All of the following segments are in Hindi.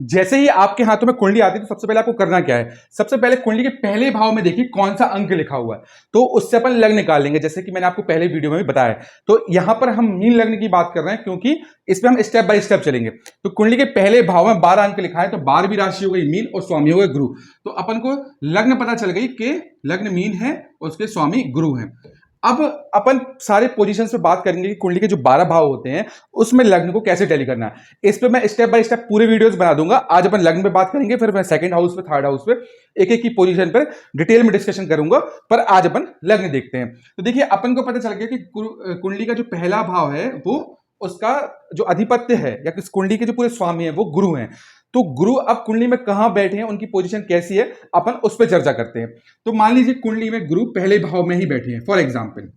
जैसे ही आपके हाथों में कुंडली आती है तो सबसे पहले आपको करना क्या है, सबसे पहले कुंडली के पहले भाव में देखिए कौन सा अंक लिखा हुआ है, तो उससे अपन लग्न निकाल लेंगे, जैसे कि मैंने आपको पहले वीडियो में भी बताया। तो यहां पर हम मीन लग्न की बात कर रहे हैं क्योंकि इसमें हम स्टेप बाय स्टेप चलेंगे। तो कुंडली के पहले भाव में 12 अंक लिखा है, तो 12वीं राशि हो गई मीन और स्वामी हो गए गुरु। तो अपन को लग्न पता चल गई कि लग्न मीन है और उसके स्वामी गुरु हैं। अब अपन सारे पोजीशंस पे बात करेंगे कि कुंडली के जो 12 भाव होते हैं उसमें लग्न को कैसे टैली करना है। इस पे मैं स्टेप बाय स्टेप पूरे वीडियोस बना दूंगा। आज अपन लग्न पे बात करेंगे, फिर मैं सेकंड हाउस पे, थर्ड हाउस पे, एक एक की पोजीशन पर डिटेल में डिस्कशन करूंगा। पर आज अपन लग्न देखते हैं। तो देखिए अपन को पता चल गया कि कुंडली का जो पहला भाव है वो उसका जो अधिपत्य है या किस कुंडली के जो पूरे स्वामी है वो गुरु हैं। तो गुरु अब कुंडली में कहां बैठे हैं, उनकी पोजीशन कैसी है, अपन उस पर चर्चा करते हैं। तो मान लीजिए कुंडली में गुरु पहले भाव में ही बैठे हैं। फॉर एग्जाम्पल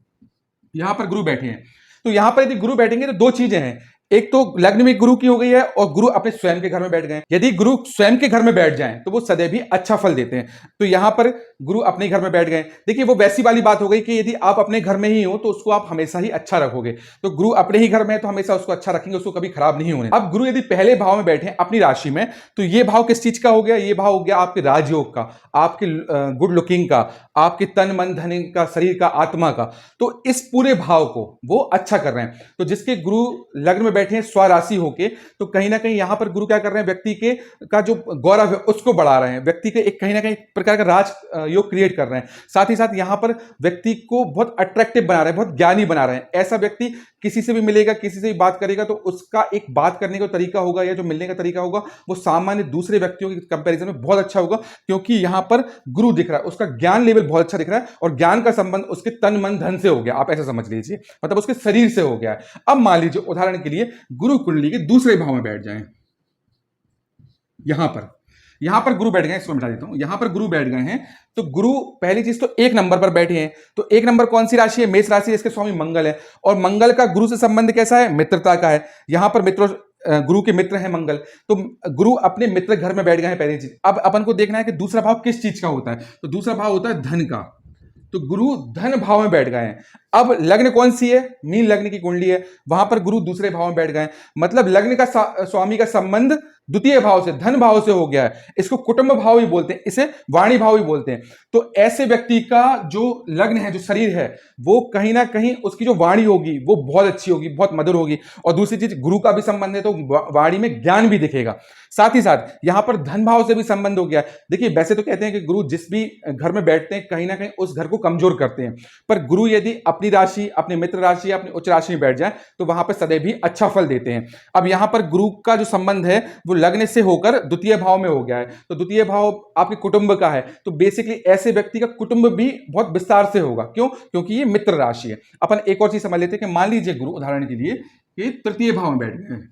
यहां पर गुरु बैठे हैं, तो यहां पर यदि गुरु बैठेंगे तो दो चीजें हैं। एक तो लग्न में गुरु की हो गई है और गुरु अपने स्वयं के घर में बैठ गए। यदि गुरु स्वयं के घर में बैठ जाएं तो वो सदैव ही अच्छा फल देते हैं। तो यहां पर गुरु अपने घर में बैठ गए, देखिए वो वैसी वाली बात हो गई कि यदि आप अपने घर में ही हो तो उसको आप हमेशा ही अच्छा रखोगे। तो गुरु अपने ही घर में है तो हमेशा उसको अच्छा रखेंगे, उसको कभी खराब नहीं होने। अब गुरु यदि पहले भाव में बैठे अपनी राशि में, तो ये भाव किस चीज का हो गया, ये भाव हो गया आपके राजयोग का, आपके गुड लुकिंग का, आपके तन मन धन का, शरीर का, आत्मा का। तो इस पूरे भाव को वो अच्छा कर रहे हैं। तो जिसके गुरु लग्न में बैठे हैं स्वराशि होके, तो कहीं ना कहीं यहां पर गुरु क्या कर रहे हैं, व्यक्ति के का जो गौरव है उसको बढ़ा रहे हैं, व्यक्ति के एक कहीं ना कहीं प्रकार का राज योग क्रिएट कर रहे हैं। साथ ही साथ यहां पर व्यक्ति को बहुत अट्रैक्टिव बना रहे हैं, बहुत ज्ञानी बना रहे हैं। ऐसा व्यक्ति किसी से भी मिलेगा, किसी से भी बात करेगा तो उसका एक बात करने का तरीका होगा या जो मिलने का तरीका होगा वो सामान्य दूसरे व्यक्तियों के कंपैरिजन में बहुत अच्छा होगा, क्योंकि यहां पर गुरु दिख रहा है, उसका ज्ञान लेवल बहुत अच्छा दिख रहा है और ज्ञान का संबंध उसके तन मन धन से हो गया। आप ऐसा समझ लीजिए, मतलब उसके शरीर से हो गया है। अब मान लीजिए उदाहरण के लिए गुरु कुंडली के दूसरे भाव में बैठ जाएं, यहां पर गुरु बैठ गए, इसको मिटा देता हूं। यहां पर गुरु बैठ गए हैं, तो गुरु पहली चीज तो एक नंबर पर बैठे हैं। तो एक नंबर कौन सी राशि है, मेष राशि है, इसके स्वामी मंगल है। और मंगल का गुरु से संबंध कैसा है, मित्रता का है। यहां पर मित्रों गुरु के मित्र हैं मंगल, तो गुरु अपने मित्र घर में बैठ गए हैं, पहली चीज। अब अपन को देखना है कि दूसरा भाव किस चीज का होता है, तो दूसरा भाव होता है धन का। तो गुरु धन भाव में बैठ गए हैं। अब लग्न कौन सी है, मीन लग्न की कुंडली है, वहां पर गुरु दूसरे भाव में बैठ गए हैं। मतलब लग्न का स्वामी का संबंध द्वितीय भाव से, धन भाव से हो गया है। इसको कुटुंब भाव भी बोलते हैं, इसे वाणी भाव भी बोलते हैं। तो ऐसे व्यक्ति का जो लग्न है, जो शरीर है, वो कहीं ना कहीं उसकी जो वाणी होगी वो बहुत अच्छी होगी, बहुत मधुर होगी। और दूसरी चीज गुरु का भी संबंध है तो वाणी में ज्ञान भी दिखेगा। साथ ही साथ यहां पर धन भाव से भी संबंध हो गया। देखिए वैसे तो कहते हैं कि गुरु जिस भी घर में बैठते हैं कहीं ना कहीं उस घर को कमजोर करते हैं, पर गुरु यदि अपनी राशि, अपनी मित्र राशि, अपनी उच्च राशि में बैठ जाए तो वहां पर सदैव ही अच्छा फल देते हैं। अब यहां पर गुरु का जो संबंध है वो लग्न से होकर द्वितीय भाव में हो गया है। तो द्वितीय भाव आपके कुटुंब का है, तो बेसिकली ऐसे व्यक्ति का कुटुंब भी बहुत विस्तार से होगा। क्यों, क्योंकि ये मित्र राशि है। अपन एक और चीज समझ लेते हैं कि मान लीजिए गुरु उदाहरण के लिए कि तृतीय भाव में बैठ गए हैं।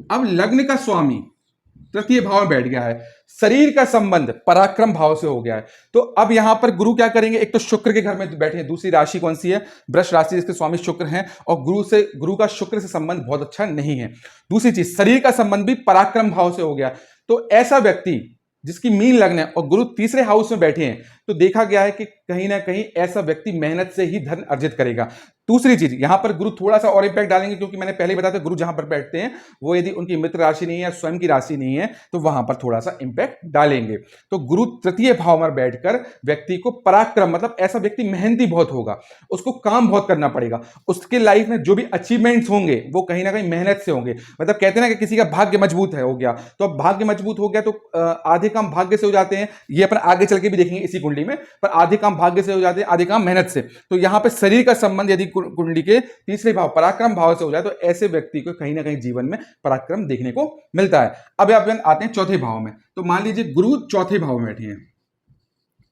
अब लग्न का स्वामी तृतीय भाव में बैठ गया है, शरीर का संबंध पराक्रम भाव से हो गया है। तो अब यहां पर गुरु क्या करेंगे, एक तो शुक्र के घर में बैठे हैं, दूसरी राशि कौन सी है, वृष राशि, जिसके स्वामी शुक्र हैं। और गुरु का शुक्र से संबंध बहुत अच्छा नहीं है। दूसरी चीज शरीर का संबंध भी पराक्रम भाव से हो गया। तो ऐसा व्यक्ति जिसकी मीन लग्न है और गुरु तीसरे हाउस में बैठे हैं, तो देखा गया है कि कहीं ना कहीं ऐसा व्यक्ति मेहनत से ही धन अर्जित करेगा। दूसरी चीज यहां पर गुरु थोड़ा सा और इंपैक्ट डालेंगे, क्योंकि मैंने पहले बताया था गुरु जहां पर बैठते हैं वो यदि उनकी मित्र राशि नहीं है, स्वयं की राशि नहीं है, तो वहां पर थोड़ा सा इंपैक्ट डालेंगे। तो गुरु तृतीय भाव में बैठकर व्यक्ति को पराक्रम, मतलब ऐसा व्यक्ति मेहनती बहुत होगा, उसको काम बहुत करना पड़ेगा, उसके लाइफ में जो भी अचीवमेंट्स होंगे वो कहीं ना कहीं मेहनत से होंगे। मतलब कहते हैं ना कि किसी का भाग्य मजबूत है, हो गया, तो अब भाग्य मजबूत हो गया तो आधे काम भाग्य से हो जाते हैं, ये अपन आगे चल के भी देखेंगे इसी कुंडली में। पर आधे काम भाग्य से हो जाते हैं, आधे काम मेहनत से। तो यहां पर शरीर का संबंध यदि कुंडली के तीसरे भाव पराक्रम भाव से हो जाए तो ऐसे व्यक्ति को कहीं ना कहीं जीवन में पराक्रम देखने को मिलता है। अब अपन आते हैं चौथे भाव में। तो मान लीजिए गुरु चौथे भाव में बैठे हैं।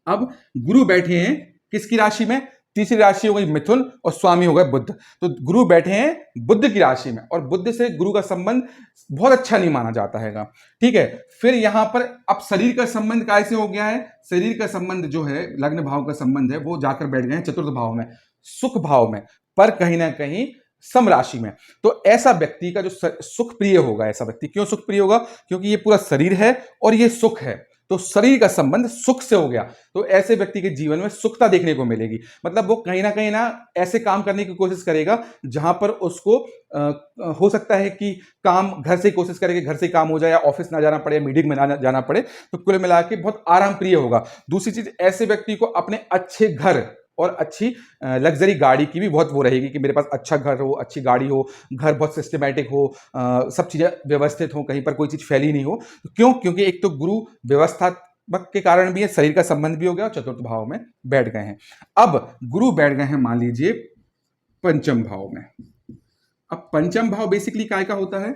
अब गुरु बैठे हैं किसकी राशि में, तीसरी राशि हो गई मिथुन और स्वामी हो गए बुध। तो गुरु बैठे हैं बुध की राशि में और बुध से गुरु का संबंध बहुत अच्छा नहीं माना जाता है। ठीक है, फिर यहां पर अब शरीर का संबंध कैसे हो गया है, शरीर का संबंध जो है लग्न भाव का संबंध है वो जाकर बैठ गए हैं चतुर्थ भाव में, सुख भाव में, पर कहीं ना कहीं सम राशि में। तो ऐसा व्यक्ति का जो सुख प्रिय होगा, ऐसा व्यक्ति क्यों सुख प्रिय होगा, क्योंकि ये पूरा शरीर है और ये सुख है। तो शरीर का संबंध सुख से हो गया, तो ऐसे व्यक्ति के जीवन में सुखता देखने को मिलेगी। मतलब वो कहीं ना ऐसे काम करने की कोशिश करेगा जहां पर उसको हो सकता है कि काम घर से कोशिश करेगा, घर से काम हो जाए, या ऑफिस ना जाना पड़े, मीटिंग में ना जाना पड़े, तो कुल मिला के बहुत आराम प्रिय होगा। दूसरी चीज, ऐसे व्यक्ति को अपने अच्छे घर और अच्छी लग्जरी गाड़ी की भी बहुत वो रहेगी कि मेरे पास अच्छा घर हो, अच्छी गाड़ी हो, घर बहुत सिस्टमैटिक हो, सब चीजें व्यवस्थित हो, कहीं पर कोई चीज फैली नहीं हो। क्यों? क्योंकि एक तो गुरु व्यवस्थात्मक के कारण भी है, शरीर का संबंध भी हो गया और चतुर्थ भाव में बैठ गए हैं। अब गुरु बैठ गए हैं मान लीजिए पंचम भाव में। अब पंचम भाव बेसिकली काय का होता है?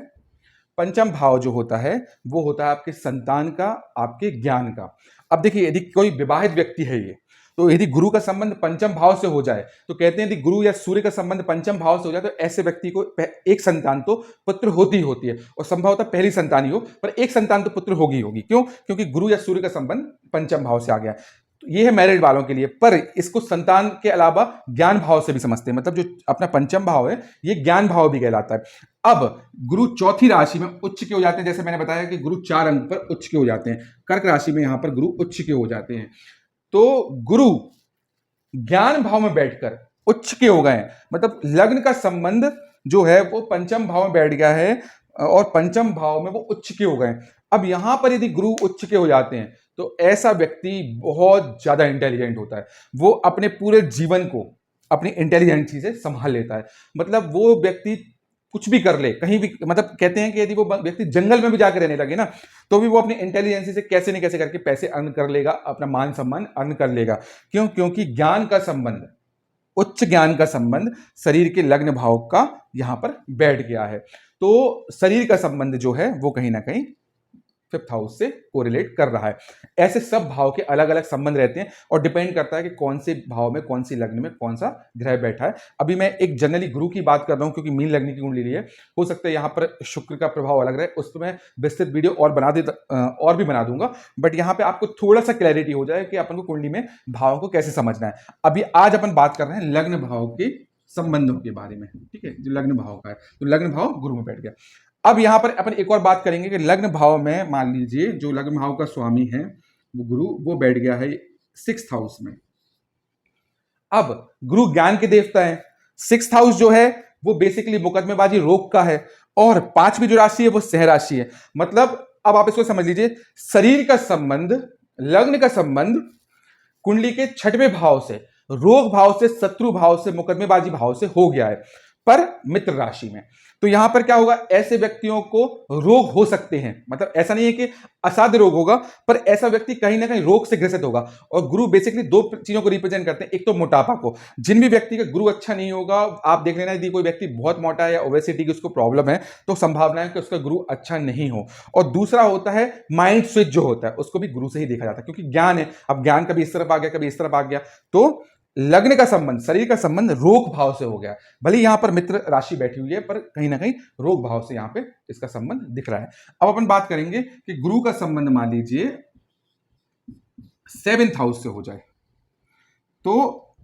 पंचम भाव जो होता है वो होता है आपके संतान का, आपके ज्ञान का। अब देखिए, यदि कोई विवाहित व्यक्ति है ये, तो यदि गुरु का संबंध पंचम भाव से हो जाए, तो कहते हैं यदि गुरु या सूर्य का संबंध पंचम भाव से हो जाए, तो ऐसे व्यक्ति को एक संतान तो पुत्र होती ही होती है, और संभवतः पहली संतान ही हो, पर एक संतान तो पुत्र होगी होगी। क्यों? क्योंकि गुरु या सूर्य का संबंध पंचम भाव से आ गया। तो ये है मैरिड वालों के लिए, पर इसको संतान के अलावा ज्ञान भाव से भी समझते हैं। मतलब जो अपना पंचम भाव है ये ज्ञान भाव भी कहलाता है। अब गुरु चौथी राशि में उच्च के हो जाते हैं, जैसे मैंने बताया कि गुरु 4 अंक पर उच्च के हो जाते हैं। कर्क राशि में यहां पर गुरु उच्च के हो जाते हैं। तो गुरु ज्ञान भाव में बैठकर उच्च के हो गए हैं, मतलब लग्न का संबंध जो है वो पंचम भाव में बैठ गया है और पंचम भाव में वो उच्च के हो गए। अब यहां पर यदि गुरु उच्च के हो जाते हैं, तो ऐसा व्यक्ति बहुत ज्यादा इंटेलिजेंट होता है। वो अपने पूरे जीवन को अपनी इंटेलिजेंसी से संभाल लेता है। मतलब वो व्यक्ति कुछ भी कर ले, कहीं भी, मतलब कहते हैं कि यदि वो व्यक्ति जंगल में भी जाकर रहने लगे ना, तो भी वो अपनी इंटेलिजेंसी से कैसे न कैसे करके पैसे अर्न कर लेगा, अपना मान सम्मान अर्न कर लेगा। क्यों? क्योंकि ज्ञान का संबंध, उच्च ज्ञान का संबंध शरीर के लग्न भाव का यहां पर बैठ गया है। तो शरीर का संबंध जो है वो कहीं ना कहीं 5th हाउस से कोरिलेट कर रहा है। ऐसे सब भाव के अलग अलग संबंध रहते हैं और डिपेंड करता है कि कौन से भाव में, कौन सी लग्न में कौन सा ग्रह बैठा है। अभी मैं एक जनरली गुरु की बात कर रहा हूं क्योंकि मीन लग्न की कुंडली ली है, हो सकता है यहां पर शुक्र का प्रभाव अलग रहे, उस पर मैं विस्तृत वीडियो और भी बना दूंगा। बट यहां पर आपको थोड़ा सा क्लैरिटी हो जाए कि अपन को कुंडली में भावों को कैसे समझना है। अभी आज अपन बात कर रहे हैं लग्न भाव के संबंधों के बारे में, ठीक है, जो लग्न भाव का है। तो लग्न भाव गुरु में बैठ गया। अब यहां पर अपन एक और बात करेंगे कि लग्न भाव में मान लीजिए जो लग्न भाव का स्वामी है वो गुरु, वो बैठ गया है 6th हाउस में। अब गुरु ज्ञान के देवता है। 6th हाउस जो है वो बेसिकली मुकदमेबाजी, रोग का है, और 5वीं जो राशि है वो सह राशि है। मतलब अब आप इसको समझ लीजिए, शरीर का संबंध, लग्न का संबंध कुंडली के 6वें भाव से, रोग भाव से, शत्रु भाव से, मुकदमेबाजी भाव से हो गया है, पर मित्र राशि में। तो यहां पर क्या होगा, ऐसे व्यक्तियों को रोग हो सकते हैं। मतलब ऐसा नहीं है कि असाध्य रोग होगा, पर ऐसा व्यक्ति कहीं ना कहीं रोग से ग्रसित होगा। और गुरु बेसिकली 2 चीजों को रिप्रेजेंट करते हैं। एक तो मोटापा को, जिन भी व्यक्ति का गुरु अच्छा नहीं होगा, आप देख लेना यदि कोई व्यक्ति बहुत मोटा है या ओबेसिटी की उसको प्रॉब्लम है, तो संभावना है कि उसका गुरु अच्छा नहीं हो। और दूसरा होता है माइंड स्विच जो होता है, उसको भी गुरु से ही देखा जाता है, क्योंकि ज्ञान है। अब ज्ञान कभी इस तरफ आ गया, कभी इस तरफ आ गया, तो लग्न का संबंध, शरीर का संबंध रोग भाव से हो गया। भले यहां पर मित्र राशि बैठी हुई है, पर कहीं ना कहीं रोग भाव से यहां पे इसका संबंध दिख रहा है। अब अपन बात करेंगे कि गुरु का संबंध मान लीजिए 7th हाउस से हो जाए, तो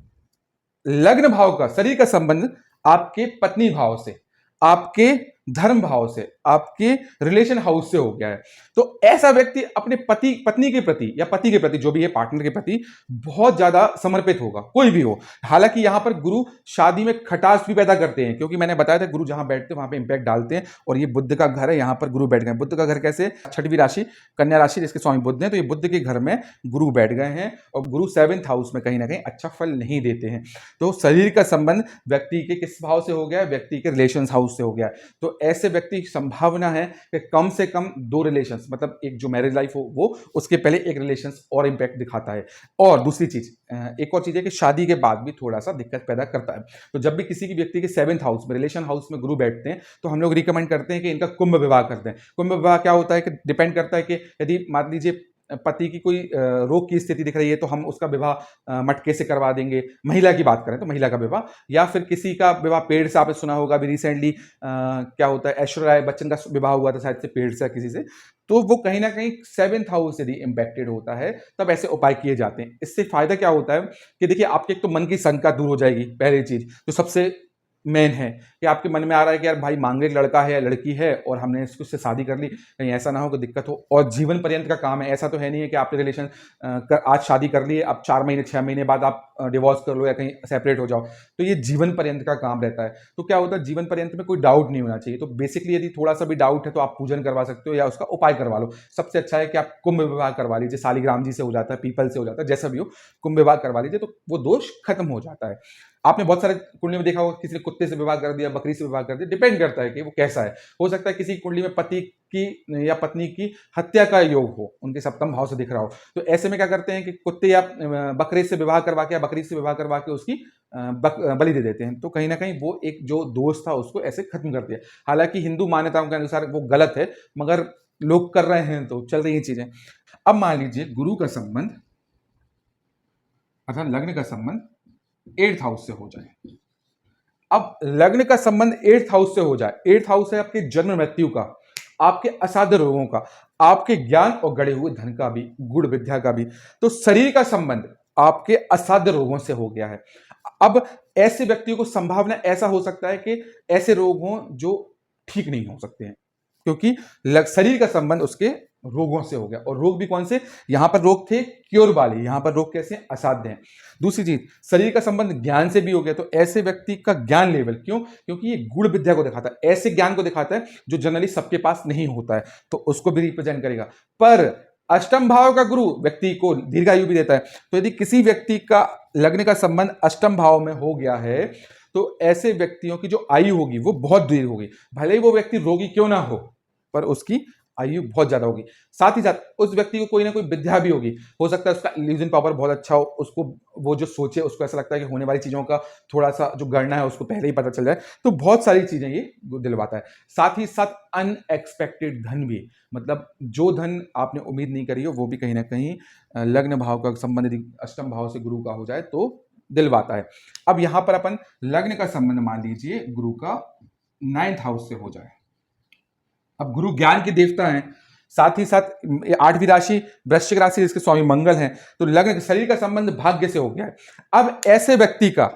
लग्न भाव का, शरीर का संबंध आपके पत्नी भाव से, आपके धर्म भाव से, आपके रिलेशन हाउस से हो गया है। तो ऐसा व्यक्ति अपने पत्नी के प्रति या पति के प्रति, जो भी है पार्टनर के प्रति, बहुत ज्यादा समर्पित होगा, कोई भी हो। हालांकि यहां पर गुरु शादी में खटास भी पैदा करते हैं, क्योंकि मैंने बताया था गुरु जहां बैठते हैं वहां पे इंपैक्ट डालते हैं। और ये बुध का घर है, यहां पर गुरु बैठ गए। बुध का घर कैसे? 6वीं राशि कन्या राशि, जिसके स्वामी बुध हैं, तो ये बुध के घर में गुरु बैठ गए हैं। और गुरु 7th हाउस में कहीं ना कहीं अच्छा फल नहीं देते हैं। तो शरीर का संबंध व्यक्ति के किस भाव से हो गया? व्यक्ति के रिलेशन हाउस से हो गया। तो ऐसे व्यक्ति की संभावना है कि कम से कम 2 रिलेशंस, मतलब एक जो मैरिज लाइफ हो वो, उसके पहले एक रिलेशंस और इंपैक्ट दिखाता है। और दूसरी चीज, एक और चीज है कि शादी के बाद भी थोड़ा सा दिक्कत पैदा करता है। तो जब भी किसी की व्यक्ति के 7th हाउस में, रिलेशन हाउस में गुरु बैठते हैं, तो हम लोग रिकमेंड करते हैं कि इनका कुंभ विवाह करते हैं। कुंभ विवाह क्या होता है कि डिपेंड करता है कि यदि मान लीजिए पति की कोई रोग की स्थिति दिख रही है, तो हम उसका विवाह मटके से करवा देंगे। महिला की बात करें तो महिला का विवाह, या फिर किसी का विवाह पेड़ से, आपने सुना होगा अभी रिसेंटली क्या होता है, ऐश्वर्या राय बच्चन का विवाह हुआ था शायद से पेड़ से किसी से। तो वो कहीं ना कहीं 7th हाउस यदि इंपैक्टेड होता है, तब ऐसे उपाय किए जाते हैं। इससे फायदा क्या होता है कि देखिए, आपके एक तो मन की शंका दूर हो जाएगी, पहली चीज। तो सबसे मेन है कि आपके मन में आ रहा है कि यार भाई मांगे एक लड़का है या लड़की है और हमने इससे शादी कर ली, कहीं ऐसा ना हो कि दिक्कत हो। और जीवन पर्यंत का काम है, ऐसा तो है नहीं है कि आपने रिलेशन आज शादी कर ली, अब 4 महीने 6 महीने बाद आप डिवोर्स कर लो या कहीं सेपरेट हो जाओ। तो ये जीवन पर्यंत का काम रहता है। तो क्या होता है, जीवन पर्यंत में कोई डाउट नहीं होना चाहिए। तो बेसिकली यदि थोड़ा सा भी डाउट है तो आप पूजन करवा सकते हो या उसका उपाय करवा लो। सबसे अच्छा है कि आप कुंभ विवाह करवा लीजिए, शालिग्राम जी से हो जाता है, पीपल से हो जाता है, जैसा भी हो कुंभ विवाह करवा लीजिए तो वो दोष खत्म हो जाता है। आपने बहुत सारे कुंडली में देखा होगा किसी ने कुत्ते से विवाह कर दिया, बकरी से विवाह कर दिया, डिपेंड करता है कि वो कैसा है। हो सकता है किसी कुंडली में पति की या पत्नी की हत्या का योग हो, उनके सप्तम भाव से दिख रहा हो, तो ऐसे में क्या करते हैं कि कुत्ते या बकरे से विवाह करवा के या बकरी से विवाह करवा के उसकी बलि दे देते हैं। तो कहीं ना कहीं वो एक जो दोष था उसको ऐसे खत्म कर दिया। हालांकि हिंदू मान्यताओं के अनुसार वो गलत है, मगर लोग कर रहे हैं तो चल रही हैं चीजें। अब मान लीजिए गुरु का संबंध अर्थात लग्न का संबंध 8th हाउस से हो जाए। अब लग्न का संबंध 8th हाउस से हो जाए, 8th हाउस है आपके जन्म मृत्यु का, आपके असाध्य रोगों का, आपके ज्ञान और गढ़े हुए धन का भी, गुण विद्या का भी। तो शरीर का संबंध आपके असाध्य रोगों से हो गया है। अब ऐसे व्यक्तियों को संभावना ऐसा हो सकता है कि ऐसे रोग हों जो ठीक नहीं हो सकते हैं, क्योंकि शरीर का संबंध उसके रोगों से हो गया। और रोग भी कौन से, यहां पर रोग थे क्योर वाले, यहां पर रोग कैसे, असाध्य हैं। दूसरी चीज, शरीर का संबंध ज्ञान से भी हो गया। तो ऐसे व्यक्ति का ज्ञान लेवल, क्यों, क्योंकि ये गुण विद्या को दिखाता है, ऐसे ज्ञान को दिखाता है जो जनरली सबके पास नहीं होता है, तो उसको भी रिप्रेजेंट करेगा। पर अष्टम भाव का गुरु व्यक्ति को दीर्घायु भी देता है। तो यदि किसी व्यक्ति का लग्न का संबंध अष्टम भाव में हो गया है तो ऐसे व्यक्तियों की जो आयु होगी वो बहुत दीर्घ होगी। भले ही वो व्यक्ति रोगी क्यों ना हो, पर उसकी आयु बहुत ज्यादा होगी। साथ ही साथ उस व्यक्ति को कोई ना कोई विद्या भी होगी। हो सकता है उसका इल्यूजन पावर बहुत अच्छा हो, उसको वो जो सोचे उसको ऐसा लगता है कि होने वाली चीजों का थोड़ा सा जो गणना है उसको पहले ही पता चल जाए। तो बहुत सारी चीजें ये दिलवाता है। साथ ही साथ अनएक्सपेक्टेड धन भी, मतलब जो धन आपने उम्मीद नहीं करी हो वो भी कहीं ना कहीं लग्न भाव का संबंध यदि अष्टम भाव से गुरु का हो जाए तो दिलवाता है। अब यहां पर अपन लग्न का संबंध मान लीजिए गुरु का 9th हाउस से हो जाए। अब गुरु ज्ञान के देवता हैं, साथ ही साथ 8वीं राशि वृश्चिक राशि जिसके स्वामी मंगल हैं। तो लग्न शरीर का संबंध भाग्य से हो गया है। अब ऐसे व्यक्ति का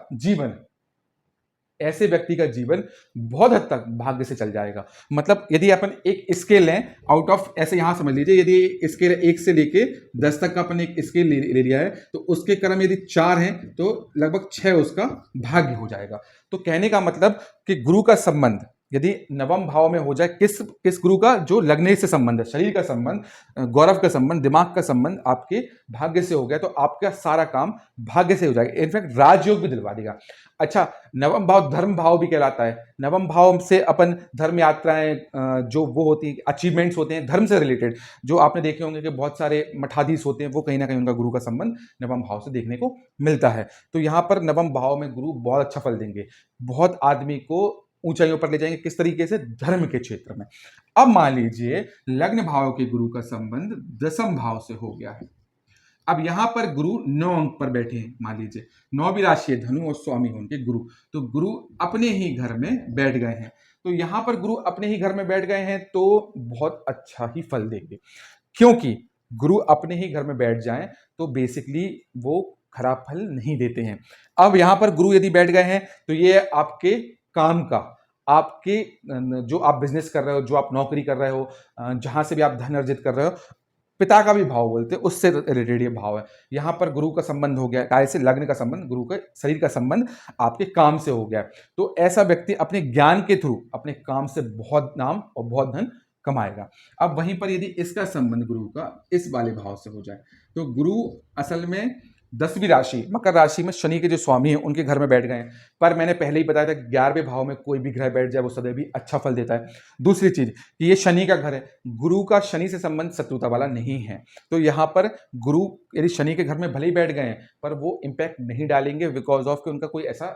जीवन बहुत हद तक भाग्य से चल जाएगा। मतलब यदि अपन एक स्केल लें आउट ऑफ, ऐसे यहां समझ लीजिए, यदि स्केल 1 से लेके 10 तक का अपन एक स्केल ले लिया है तो उसके क्रम यदि 4 हैं तो लगभग 6 उसका भाग्य हो जाएगा। तो कहने का मतलब कि गुरु का संबंध यदि नवम भाव में हो जाए, किस गुरु का, जो लग्न से संबंध है, शरीर का संबंध, गौरव का संबंध, दिमाग का संबंध आपके भाग्य से हो गया तो आपका सारा काम भाग्य से हो जाएगा। इनफैक्ट राजयोग भी दिलवा देगा। अच्छा, नवम भाव धर्म भाव भी कहलाता है। नवम भाव से अपन धर्म यात्राएं जो वो होती है, अचीवमेंट्स होते हैं धर्म से रिलेटेड, जो आपने देखे होंगे कि बहुत सारे मठाधीश होते हैं, वो कहीं ना कहीं उनका गुरु का संबंध नवम भाव से देखने को मिलता है। तो यहां पर नवम भाव में गुरु बहुत अच्छा फल देंगे, बहुत आदमी को ऊंचाइयों पर ले जाएंगे। किस तरीके से, धर्म के क्षेत्र में। अब मान लीजिए लग्न भाव के गुरु का संबंध 10वें भाव से हो गया है। अब यहां पर गुरु 9 अंक पर बैठे हैं, मान लीजिए 9वीं राशि है धनु और स्वामी उनके गुरु, तो गुरु अपने ही घर में बैठ गए हैं। तो यहां पर गुरु अपने ही घर में बैठ गए हैं तो बहुत अच्छा ही फल देंगे, क्योंकि गुरु अपने ही घर में बैठ जाएं तो बेसिकली वो खराब फल नहीं देते हैं। अब यहां पर गुरु यदि बैठ गए हैं तो ये आपके काम का, आपके जो आप बिजनेस कर रहे हो, जो आप नौकरी कर रहे हो, जहां से भी आप धन अर्जित कर रहे हो, पिता का भी भाव बोलते हैं, उससे रिलेटेड ये भाव है। यहां पर गुरु का संबंध हो गया, काय से, लग्न का संबंध, गुरु का शरीर का संबंध आपके काम से हो गया। तो ऐसा व्यक्ति अपने ज्ञान के थ्रू अपने काम से बहुत नाम और बहुत धन कमाएगा। अब वहीं पर यदि इसका संबंध गुरु का इस वाले भाव से हो जाए तो गुरु असल में 10वीं राशि मकर राशि में शनि के जो स्वामी हैं उनके घर में बैठ गए हैं। पर मैंने पहले ही बताया था 11वें भाव में कोई भी ग्रह बैठ जाए वो सदैव भी अच्छा फल देता है। दूसरी चीज कि ये शनि का घर है, गुरु का शनि से संबंध शत्रुता वाला नहीं है। तो यहाँ पर गुरु यदि शनि के घर में भले ही बैठ गए हैं पर वो इंपैक्ट नहीं डालेंगे, बिकॉज ऑफ कि उनका कोई ऐसा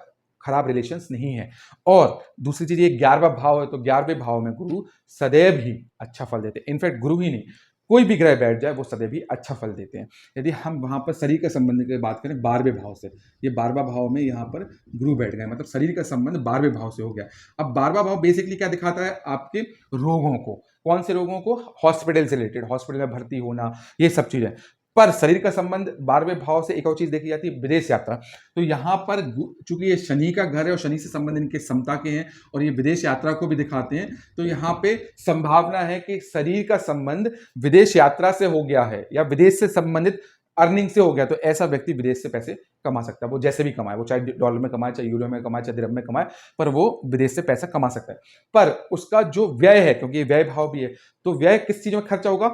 खराब रिलेशंस नहीं है। और दूसरी चीज ये 11वां भाव है, तो 11वें भाव में गुरु सदैव ही अच्छा फल देते हैं। इनफैक्ट गुरु ही नहीं, कोई भी ग्रह बैठ जाए वो सदैव ही अच्छा फल देते हैं। यदि हम वहां पर शरीर के संबंध की बात करें 12वें भाव से, ये 12वां भाव में यहाँ पर गुरु बैठ गए, मतलब शरीर का संबंध 12वें भाव से हो गया। अब 12वां भाव बेसिकली क्या दिखाता है, आपके रोगों को। कौन से रोगों को, हॉस्पिटल से रिलेटेड, हॉस्पिटल में भर्ती होना, ये सब चीजें। पर शरीर का संबंध 12वें भाव से एक और चीज देखी जाती है, विदेश यात्रा। तो यहाँ पर चूंकि ये शनि का घर है और शनि से संबंध इनके समता के हैं और ये विदेश यात्रा को भी दिखाते हैं, तो यहाँ पे संभावना है कि शरीर का संबंध विदेश यात्रा से हो गया है या विदेश से संबंधित अर्निंग से हो गया। तो ऐसा व्यक्ति विदेश से पैसे कमा सकता है, वो जैसे भी कमाए, वो चाहे डॉलर में कमाए, चाहे यूरो में कमाए, चाहे दिरहम में कमाए, पर वो विदेश से पैसा कमा सकता है। पर उसका जो व्यय है, क्योंकि ये व्यय भाव भी है, तो व्यय किस चीज में खर्चा होगा?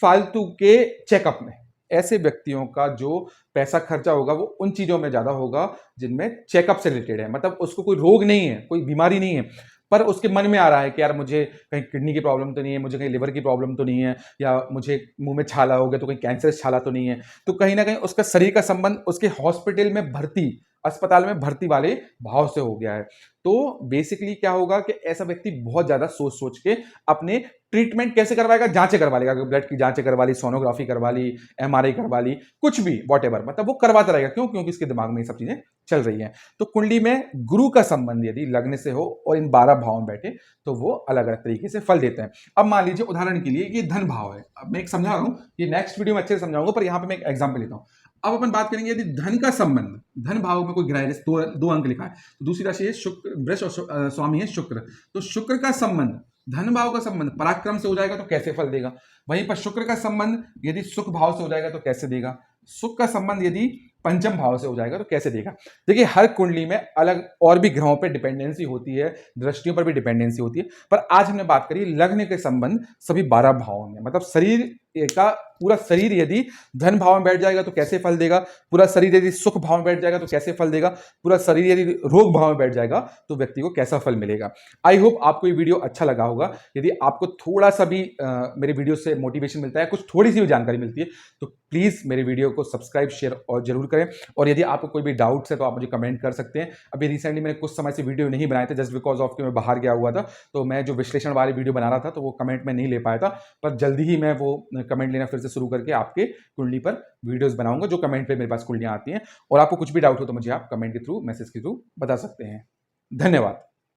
फालतू के चेकअप में। ऐसे व्यक्तियों का जो पैसा खर्चा होगा वो उन चीजों में ज्यादा होगा जिनमें चेकअप से रिलेटेड है, मतलब उसको कोई रोग नहीं है, कोई बीमारी नहीं है, पर उसके मन में आ रहा है कि यार मुझे कहीं किडनी की प्रॉब्लम तो नहीं है, मुझे कहीं लिवर की प्रॉब्लम तो नहीं है, या मुझे मुंह में छाला हो गया तो कहीं कैंसर छाला तो नहीं है। तो कहीं ना कहीं उसका शरीर का संबंध उसके हॉस्पिटल में भर्ती, अस्पताल में भर्ती वाले भाव से हो गया है। तो बेसिकली क्या होगा कि ऐसा व्यक्ति बहुत ज्यादा सोच सोच के अपने ट्रीटमेंट कैसे करवाएगा, जांचें करवा लेगा, ब्लड की जांचें करवा ली, सोनोग्राफी करवा ली, एमआरआई करवा ली, कुछ भी वॉटेवर, मतलब वो करवाता रहेगा। क्यों? क्योंकि इसके दिमाग में ये सब चीजें चल रही हैं। तो कुंडली में गुरु का संबंध यदि लग्न से हो और इन 12 भावों में बैठे तो वो अलग अलग तरीके से फल देते हैं। अब मान लीजिए उदाहरण के लिए ये धन भाव है, अब मैं एक समझा रहा हूं, ये नेक्स्ट वीडियो में अच्छे से समझाऊंगा, पर यहां पे मैं एक एग्जाम्पल लेता हूं। अब अपन बात करेंगे यदि धन का संबंध, धन भाव में कोई ग्रह है, दो अंक लिखा है, तो दूसरी राशि है शुक्र, वृष और स्वामी है शुक्र, तो शुक्र का संबंध, धन भाव का संबंध पराक्रम से हो जाएगा तो कैसे फल देगा? वहीं पर शुक्र का संबंध यदि सुख भाव से हो जाएगा तो कैसे देगा? सुख का संबंध यदि पंचम भाव से हो जाएगा तो कैसे देगा? देखिए हर कुंडली में अलग और भी ग्रहों पर डिपेंडेंसी होती है, दृष्टियों पर भी डिपेंडेंसी होती है, पर आज हमने बात करी लग्न के संबंध सभी 12 भावों में, मतलब शरीर का पूरा शरीर यदि धन भाव में बैठ जाएगा तो कैसे फल देगा, पूरा शरीर यदि सुख भाव में बैठ जाएगा तो कैसे फल देगा, पूरा शरीर यदि रोग भाव में बैठ जाएगा तो व्यक्ति को कैसा फल मिलेगा। आई होप आपको ये वीडियो अच्छा लगा होगा। यदि आपको थोड़ा सा भी मेरे वीडियो से मोटिवेशन मिलता है, कुछ थोड़ी सी भी जानकारी मिलती है, तो प्लीज मेरे वीडियो को सब्सक्राइब, शेयर और जरूर करें। और यदि आपको कोई भी डाउट्स है तो आप मुझे कमेंट कर सकते हैं। अभी रिसेंटली मैंने कुछ समय से वीडियो नहीं बनाए थे जस्ट बिकॉज ऑफ कि मैं बाहर गया हुआ था, तो मैं जो विश्लेषण वाली वीडियो बना रहा था तो वो कमेंट में नहीं ले पाया था, पर जल्दी ही मैं वो कमेंट लेना फिर से शुरू करके आपके कुंडली पर वीडियोस बनाऊंगा, जो कमेंट पे मेरे पास कुंडलियां आती हैं। और आपको कुछ भी डाउट हो तो मुझे आप कमेंट के थ्रू, मैसेज के थ्रू बता सकते हैं। धन्यवाद।